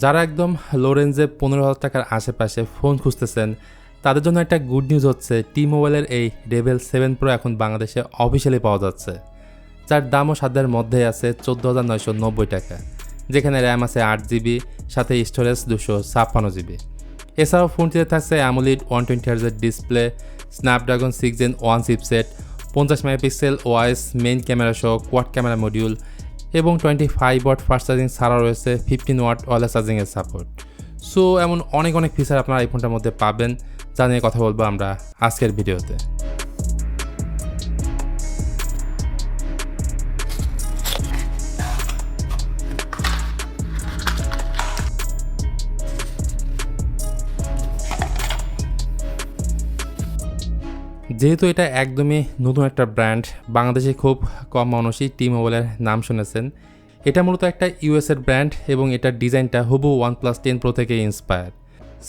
যারা একদম লো রেঞ্জে 15,000 টাকার আশেপাশে ফোন খুঁজতেছেন তাদের জন্য একটা গুড নিউজ হচ্ছে টি-মোবাইলের এই REVVL 7 Pro এখন বাংলাদেশে অফিসিয়ালি পাওয়া যাচ্ছে, যার দামও সাধ্যের মধ্যে আছে 14,990 টাকা, যেখানে র্যাম আছে 8GB, সাথে স্টোরেজ 256GB। এছাড়াও ফোনটিতে থাকছে AMOLED 120Hz display, Snapdragon 6 Gen 1 chipset, 50 megapixel OIS main camera সহ কোয়াড ক্যামেরা মডিউল এবং 25 ওয়াট ফাস্ট চার্জিং ছাড়াও রয়েছে 15 ওয়াট ওয়্যারলেস চার্জিংয়ের সাপোর্ট। সো এমন অনেক ফিচার আপনারা এই ফোনটার মধ্যে পাবেন, যা নিয়ে কথা বলবো আমরা আজকের ভিডিওতে। যেহেতু এটা একদমই নতুন একটা ব্র্যান্ড, বাংলাদেশে খুব কম মানুষই টি-মোবাইলের নাম শুনেছেন। এটা মূলত একটা ইউএসের ব্র্যান্ড এবং এটার ডিজাইনটা হুবহু OnePlus 10 Pro থেকে ইন্সপায়ার।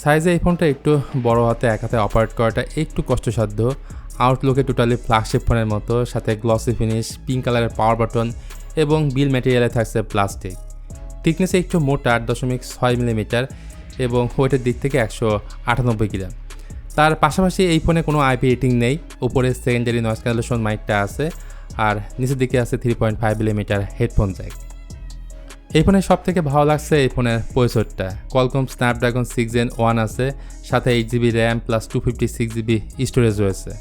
সাইজে এই ফোনটা একটু বড় হাতে এক হাতে অপারেট করাটা একটু কষ্টসাধ্য। আউটলুকে টোটালি ফ্ল্যাগশিপ ফোনের মতো, সাথে গ্লসি ফিনিশ, পিঙ্ক কালারের পাওয়ার বাটন এবং বিল ম্যাটেরিয়ালে থাকছে প্লাস্টিক। থিকনেসে একটু মোটা 8.6 মিলিমিটার এবং ওয়েটের দিক থেকে 198 গ্রাম। তার পাশাপাশি এই ফোনে কোনো আইপি রেটিং নেই। উপরে সেকেন্ডারি নয়েজ ক্যান্সেলেশন মাইকটা আছে আর নিচের দিকে আছে 3.5 মিলিমিটার হেডফোন জ্যাক। এই ফোনের সব থেকে ভালো লাগছে এই ফোনের প্রসেসরটা। Qualcomm Snapdragon 6 Gen 1 আছে, সাথে 8GB RAM plus 256GB storage রয়েছে।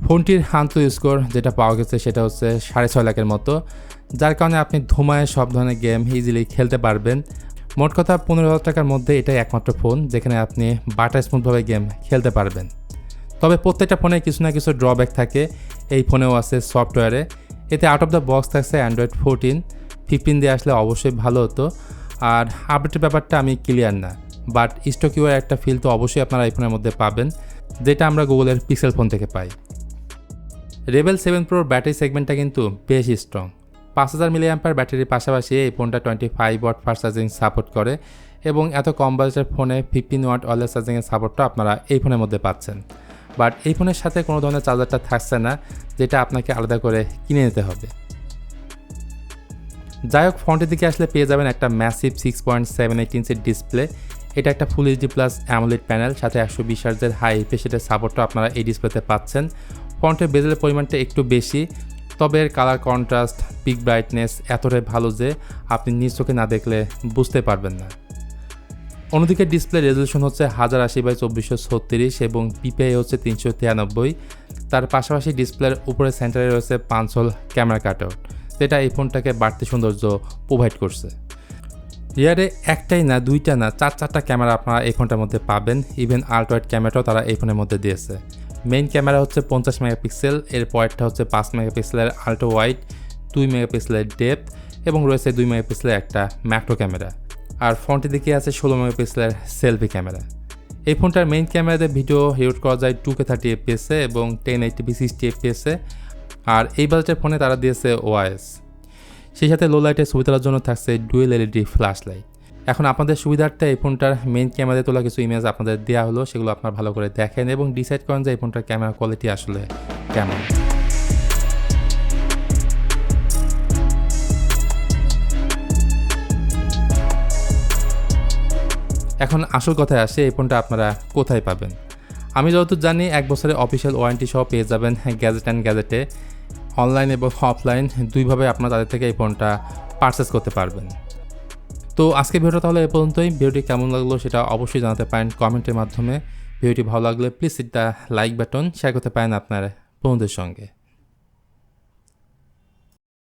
ফোনটির আন্ত স্কোর যেটা পাওয়া গেছে সেটা হচ্ছে 6.5 লাখের মতো, যার কারণে আপনি ধুমায় সব ধরনের গেম ইজিলি খেলতে পারবেন। মোট কথা 15,000 টাকার মধ্যে এটাই একমাত্র ফোন যেখানে আপনি বাটার স্মুথভাবে গেম খেলতে পারবেন। তবে প্রত্যেকটা ফোনে কিছু না কিছু ড্রব্যাক থাকে, এই ফোনেও আছে সফটওয়্যারে। এতে আউট অফ দ্য বক্স থাকছে Android 14, 15 দিয়ে আসলে অবশ্যই ভালো হতো। আর আপডেটের ব্যাপারটা আমি ক্লিয়ার না, বাট স্টক ইউআর একটা ফিল তো অবশ্যই আপনারা এই ফোনের মধ্যে পাবেন, যেটা আমরা গুগলের পিক্সেল ফোন থেকে পাই। REVVL 7 Pro ব্যাটারি সেগমেন্টটা কিন্তু বেশ স্ট্রং। 5000 mAh ব্যাটারির পাশাপাশি এই ফোনটা 25 ওয়াট ফাস্ট চার্জিং সাপোর্ট করে এবং এত কম বাজেটের ফোনে 15 ওয়াট ওয়্যারলেস চার্জিংয়ের সাপোর্টটা আপনারা এই ফোনের মধ্যে পাচ্ছেন। বাট এই ফোনের সাথে কোনো ধরনের চার্জারটা থাকছে না, যেটা আপনাকে আলাদা করে কিনে নিতে হবে। যাই হোক, ফোনটির দিকে আসলে পেয়ে যাবেন একটা ম্যাসিভ 6.78 ইঞ্চের ডিসপ্লে। এটা একটা full HD plus AMOLED panel, সাথে 120 হার্টজের হাই রিফ্রেশ সাপোর্টটা আপনারা এই ডিসপ্লেতে পাচ্ছেন। ফন্টের বেজেলের পরিমাণটা একটু বেশি, তবে এর কালার কন্ট্রাস্ট, পিক ব্রাইটনেস এতটাই ভালো যে আপনি নিজ চোখে না দেখলে বুঝতে পারবেন না। অন্যদিকে ডিসপ্লে রেজলিউশন হচ্ছে 1080x2436 এবং পিপিআই হচ্ছে 393। তার পাশাপাশি ডিসপ্লের উপরে সেন্টারে রয়েছে 5 হোল ক্যামেরা কাটআউট, যেটা এই ফোনটাকে বাড়তি সৌন্দর্য প্রোভাইড করছে। রিয়ারে একটাই না, দুইটা না, 4টা ক্যামেরা আপনারা এই ফোনটার মধ্যে পাবেন। ইভেন আল্ট্রাওয়াইড ক্যামেরাটাও তারা এই ফোনের মধ্যে দিয়েছে। মেইন ক্যামেরা হচ্ছে 50 মেগাপিক্সেল, এর পরেরটা হচ্ছে 5 মেগাপিক্সেলের আল্ট্রা ওয়াইড, 2 মেগাপিক্সেলের ডেপথ এবং রয়েছে 2 মেগাপিক্সেলের একটা ম্যাক্রো ক্যামেরা। আর ফ্রন্টের দিকে আছে 16 মেগাপিক্সেলের সেলফি ক্যামেরা। এই ফোনটার মেইন ক্যামেরাতে ভিডিও রেকর্ড করা যায় 2K 30 FPS এবং 1080p 60 FPS। আর এই বাজেটের ফোনে তারা দিয়েছে ওআইএস, সেই সাথে লো লাইটের ছবি তোলার জন্য থাকছে ডুয়েল এলইডি ফ্ল্যাশ লাইট। এখন আপনাদের সুবিধার্থে এই ফোনটার মেইন ক্যামেরাতে তোলা কিছু ইমেজ আপনাদের দেওয়া হলো, সেগুলো আপনারা ভালো করে দেখেন এবং ডিসাইড করেন যে এই ফোনটার ক্যামেরা কোয়ালিটি আসলে কেমন। এখন আসল কথায় আসে, এই ফোনটা আপনারা কোথায় পাবেন। আমি যতদূর জানি 1 বছরের অফিসিয়াল ওয়ারেন্টি সহ পেয়ে যাবেন গ্যাজেট অ্যান্ড গ্যাজেটে। অনলাইন এবং অফলাইন দুইভাবে আপনারা তাদের থেকে এই ফোনটা পারচেস করতে পারবেন। তো আজকে ভিডিওটা তাহলে এ পর্যন্তই। ভিডিওটি কেমন লাগলো সেটা অবশ্যই জানাতে পারেন কমেন্টের মাধ্যমে। ভিডিওটি ভালো লাগলে please hit the like button, share করতে পারেন আপনার বন্ধুদের সঙ্গে।